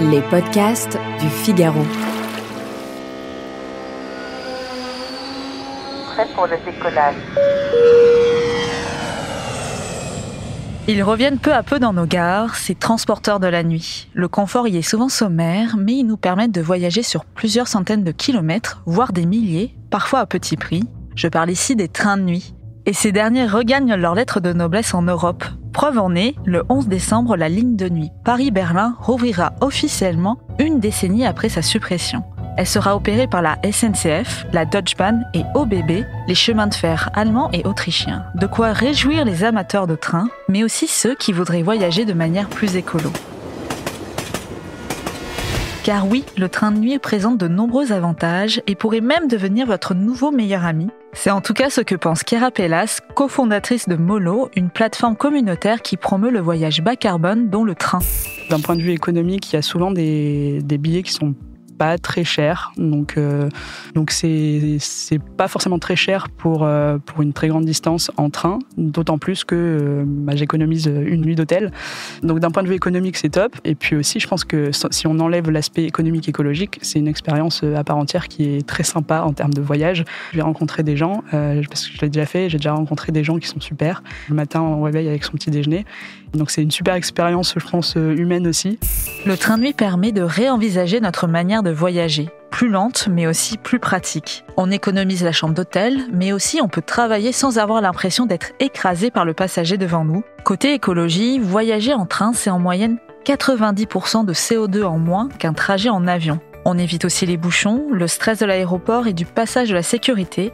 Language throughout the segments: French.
Les podcasts du Figaro. Prêt pour le décollage. Ils reviennent peu à peu dans nos gares, ces transporteurs de la nuit. Le confort y est souvent sommaire, mais ils nous permettent de voyager sur plusieurs centaines de kilomètres, voire des milliers, parfois à petit prix. Je parle ici des trains de nuit. Et ces derniers regagnent leur lettre de noblesse en Europe. Preuve en est, le 11 décembre, la ligne de nuit Paris-Berlin rouvrira officiellement une décennie après sa suppression. Elle sera opérée par la SNCF, la Deutsche Bahn et ÖBB, les chemins de fer allemands et autrichiens. De quoi réjouir les amateurs de train, mais aussi ceux qui voudraient voyager de manière plus écolo. Car oui, le train de nuit présente de nombreux avantages et pourrait même devenir votre nouveau meilleur ami. C'est en tout cas ce que pense Chiara Pellas, cofondatrice de Molo, une plateforme communautaire qui promeut le voyage bas carbone, dont le train. D'un point de vue économique, il y a souvent des billets qui sont pas très cher, donc c'est pas forcément très cher pour une très grande distance en train, d'autant plus que j'économise une nuit d'hôtel. Donc d'un point de vue économique, c'est top. Et puis aussi, je pense que si on enlève l'aspect économique écologique, c'est une expérience à part entière qui est très sympa en termes de voyage. J'ai rencontré des gens, parce que je l'ai déjà fait, j'ai déjà rencontré des gens qui sont super. Le matin, on réveille avec son petit déjeuner. Donc c'est une super expérience, je pense, humaine aussi. Le train de nuit permet de réenvisager notre manière de voyager. Plus lente, mais aussi plus pratique. On économise la chambre d'hôtel, mais aussi on peut travailler sans avoir l'impression d'être écrasé par le passager devant nous. Côté écologie, voyager en train, c'est en moyenne 90% de CO2 en moins qu'un trajet en avion. On évite aussi les bouchons, le stress de l'aéroport et du passage de la sécurité.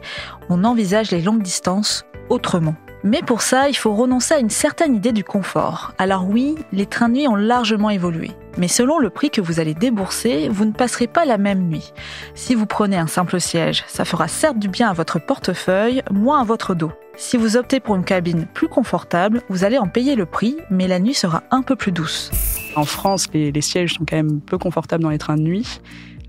On envisage les longues distances autrement. Mais pour ça, il faut renoncer à une certaine idée du confort. Alors oui, les trains de nuit ont largement évolué. Mais selon le prix que vous allez débourser, vous ne passerez pas la même nuit. Si vous prenez un simple siège, ça fera certes du bien à votre portefeuille, moins à votre dos. Si vous optez pour une cabine plus confortable, vous allez en payer le prix, mais la nuit sera un peu plus douce. En France, les sièges sont quand même peu confortables dans les trains de nuit.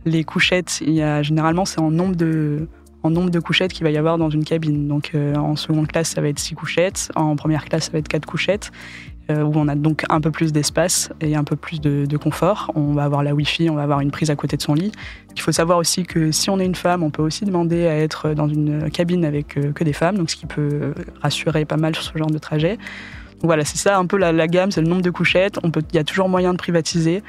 Les couchettes, généralement, c'est en nombre de couchettes qu'il va y avoir dans une cabine. Donc en seconde classe, ça va être 6 couchettes. En première classe, ça va être 4 couchettes, où on a donc un peu plus d'espace et un peu plus de confort. On va avoir la Wi-Fi, on va avoir une prise à côté de son lit. Il faut savoir aussi que si on est une femme, on peut aussi demander à être dans une cabine avec que des femmes, donc ce qui peut rassurer pas mal sur ce genre de trajet. Donc voilà, c'est ça un peu la gamme, c'est le nombre de couchettes. Il y a toujours moyen de privatiser.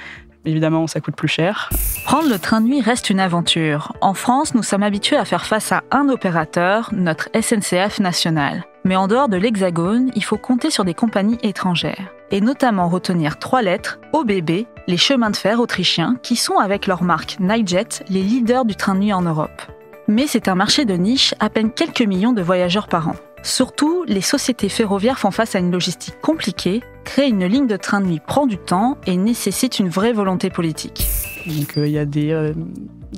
Évidemment, ça coûte plus cher. Prendre le train de nuit reste une aventure. En France, nous sommes habitués à faire face à un opérateur, notre SNCF nationale. Mais en dehors de l'Hexagone, il faut compter sur des compagnies étrangères. Et notamment retenir 3 lettres, ÖBB, les chemins de fer autrichiens, qui sont avec leur marque Nightjet les leaders du train de nuit en Europe. Mais c'est un marché de niche, à peine quelques millions de voyageurs par an. Surtout, les sociétés ferroviaires font face à une logistique compliquée. Créer une ligne de train de nuit prend du temps et nécessite une vraie volonté politique. Donc il y a des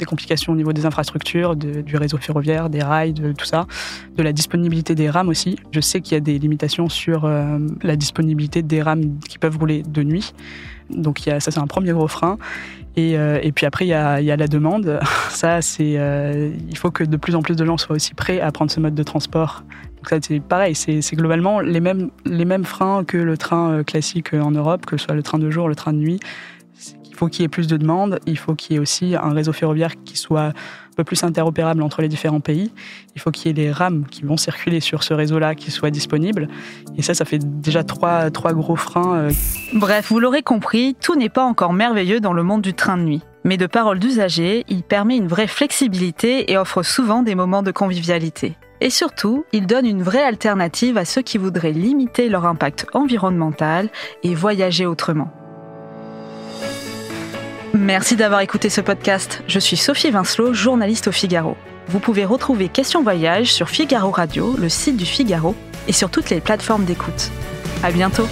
complications au niveau des infrastructures, du réseau ferroviaire, des rails, de tout ça, de la disponibilité des rames aussi. Je sais qu'il y a des limitations sur la disponibilité des rames qui peuvent rouler de nuit. Donc ça, c'est un premier gros frein. Et puis après, il y a la demande. Ça, il faut que de plus en plus de gens soient aussi prêts à prendre ce mode de transport. Donc ça, c'est pareil, c'est globalement les mêmes freins que le train classique en Europe, que ce soit le train de jour, le train de nuit. Il faut qu'il y ait plus de demandes, il faut qu'il y ait aussi un réseau ferroviaire qui soit un peu plus interopérable entre les différents pays. Il faut qu'il y ait les rames qui vont circuler sur ce réseau-là qui soient disponibles. Et ça fait déjà trois gros freins. Bref, vous l'aurez compris, tout n'est pas encore merveilleux dans le monde du train de nuit. Mais de parole d'usager, il permet une vraie flexibilité et offre souvent des moments de convivialité. Et surtout, il donne une vraie alternative à ceux qui voudraient limiter leur impact environnemental et voyager autrement. Merci d'avoir écouté ce podcast. Je suis Sophie Vincelot, journaliste au Figaro. Vous pouvez retrouver Question Voyage sur Figaro Radio, le site du Figaro, et sur toutes les plateformes d'écoute. À bientôt.